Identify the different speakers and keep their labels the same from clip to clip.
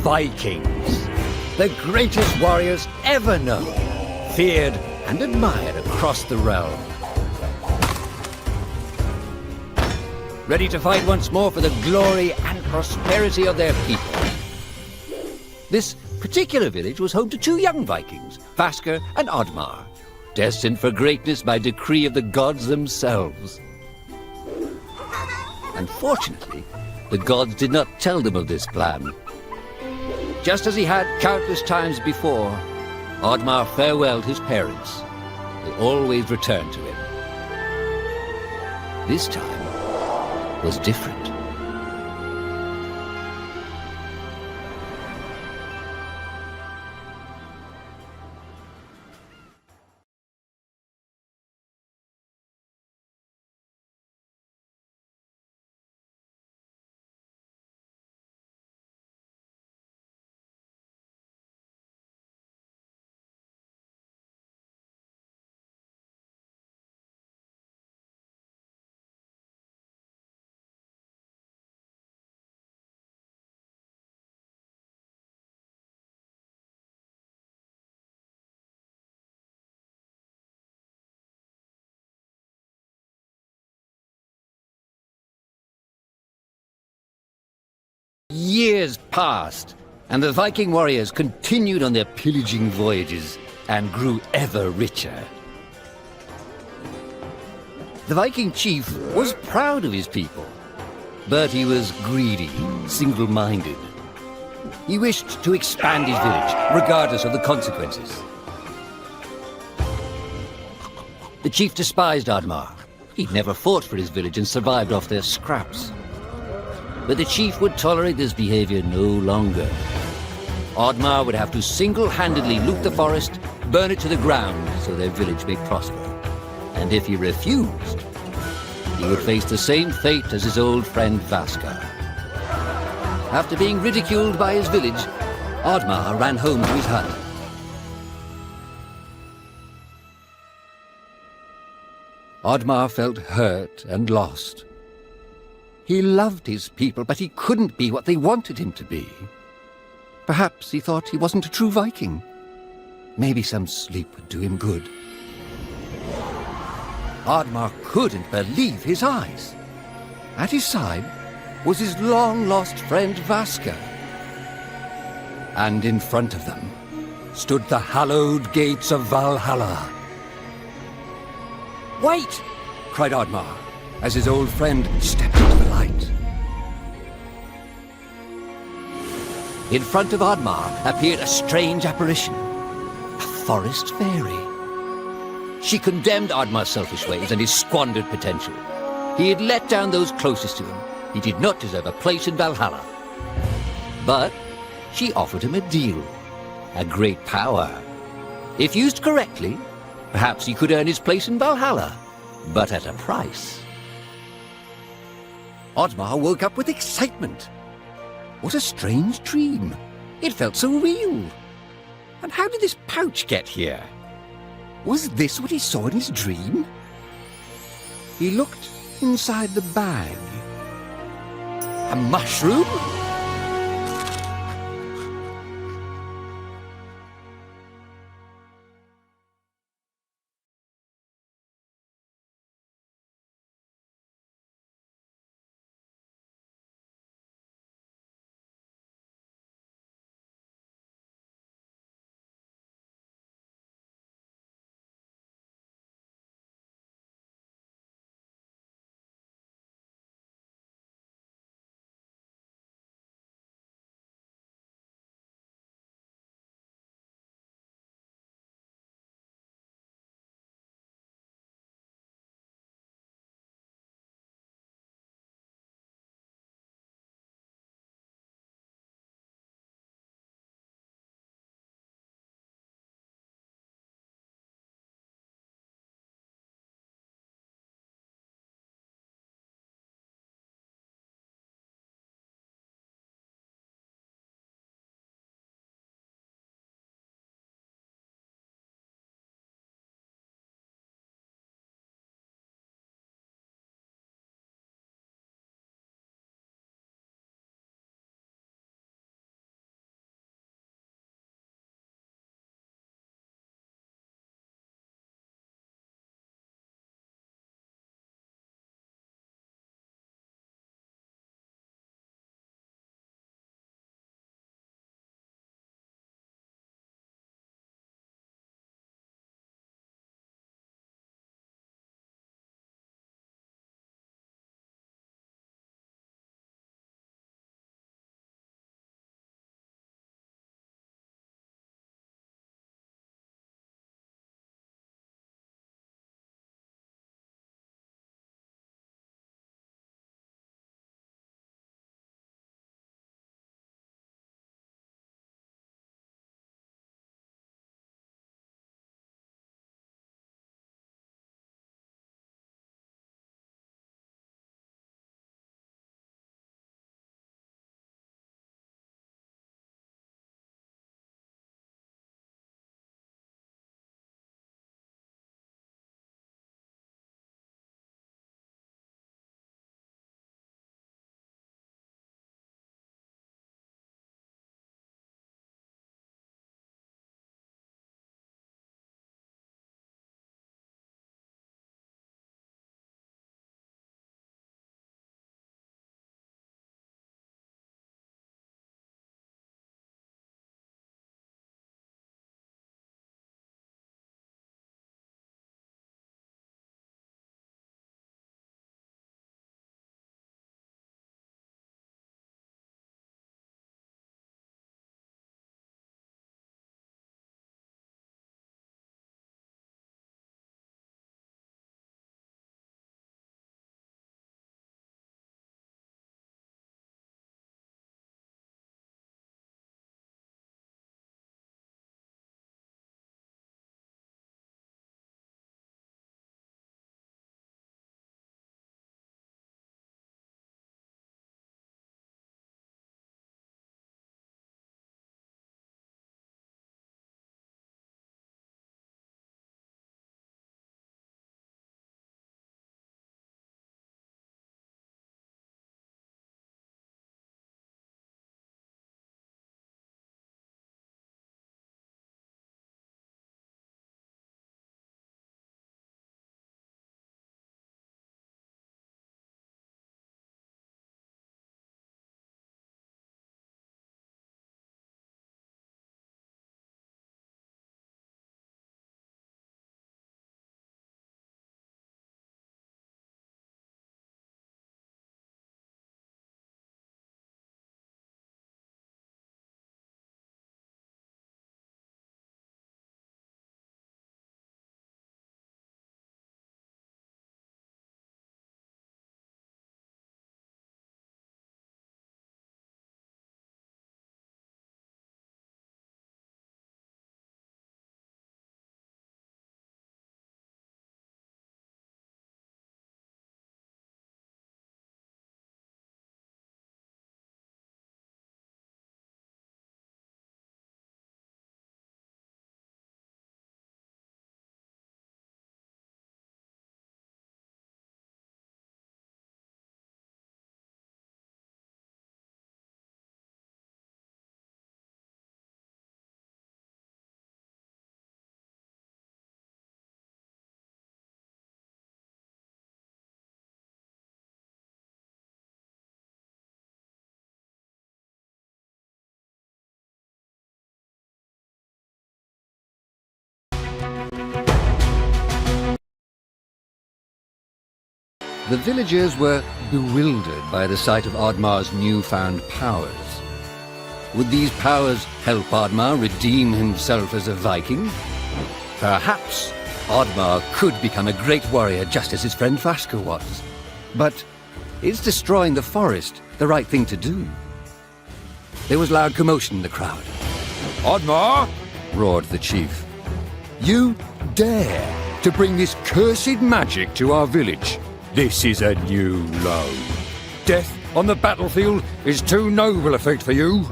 Speaker 1: Vikings, the greatest warriors ever known, feared and admired across the realm. Ready to fight once more for the glory and prosperity of their people. This particular village was home to two young Vikings, Vasker and Oddmar, destined for greatness by decree of the gods themselves. Unfortunately, the gods did not tell them of this plan. Just as he had countless times before, Oddmar farewelled his parents. They always returned to him. This time was different. Years passed, and the Viking warriors continued on their pillaging voyages and grew ever richer. The Viking chief was proud of his people, but he was greedy, single-minded. He wished to expand his village, regardless of the consequences. The chief despised Oddmar. He'd never fought for his village and survived off their scraps. But the chief would tolerate this behavior no longer. Oddmar would have to single-handedly loot the forest, burn it to the ground so their village may prosper. And if he refused, he would face the same fate as his old friend Vasker. After being ridiculed by his village, Oddmar ran home to his hut. Oddmar felt hurt and lost. He loved his people, but he couldn't be what they wanted him to be. Perhaps he thought he wasn't a true Viking. Maybe some sleep would do him good. Oddmar couldn't believe his eyes. At his side was his long-lost friend Vasker. And in front of them stood the hallowed gates of Valhalla. "Wait!" cried Oddmar, as his old friend stepped into the light. In front of Oddmar appeared a strange apparition, a forest fairy. She condemned Oddmar's selfish ways and his squandered potential. He had let down those closest to him. He did not deserve a place in Valhalla. But she offered him a deal, a great power. If used correctly, perhaps he could earn his place in Valhalla, but at a price. Oddmar woke up with excitement. What a strange dream. It felt so real. And how did this pouch get here? Was this what he saw in his dream? He looked inside the bag. A mushroom? The villagers were bewildered by the sight of Oddmar's newfound powers. Would these powers help Oddmar redeem himself as a Viking? Perhaps Oddmar could become a great warrior just as his friend Vaska was. But is destroying the forest the right thing to do? There was loud commotion in the crowd.
Speaker 2: Oddmar!
Speaker 1: Roared the chief.
Speaker 2: You dare to bring this cursed magic to our village? This is a new low. Death on the battlefield is too noble a fate for you.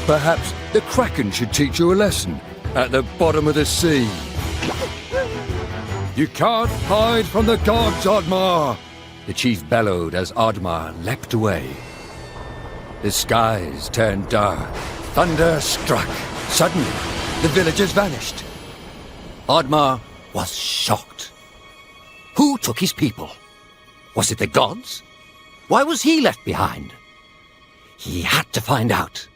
Speaker 2: Perhaps the Kraken should teach you a lesson at the bottom of the sea. You can't hide from the gods, Oddmar!
Speaker 1: The chief bellowed as Oddmar leapt away. The skies turned dark. Thunder struck. Suddenly, the villagers vanished. Oddmar was shocked. Who took his people? Was it the gods? Why was he left behind? He had to find out.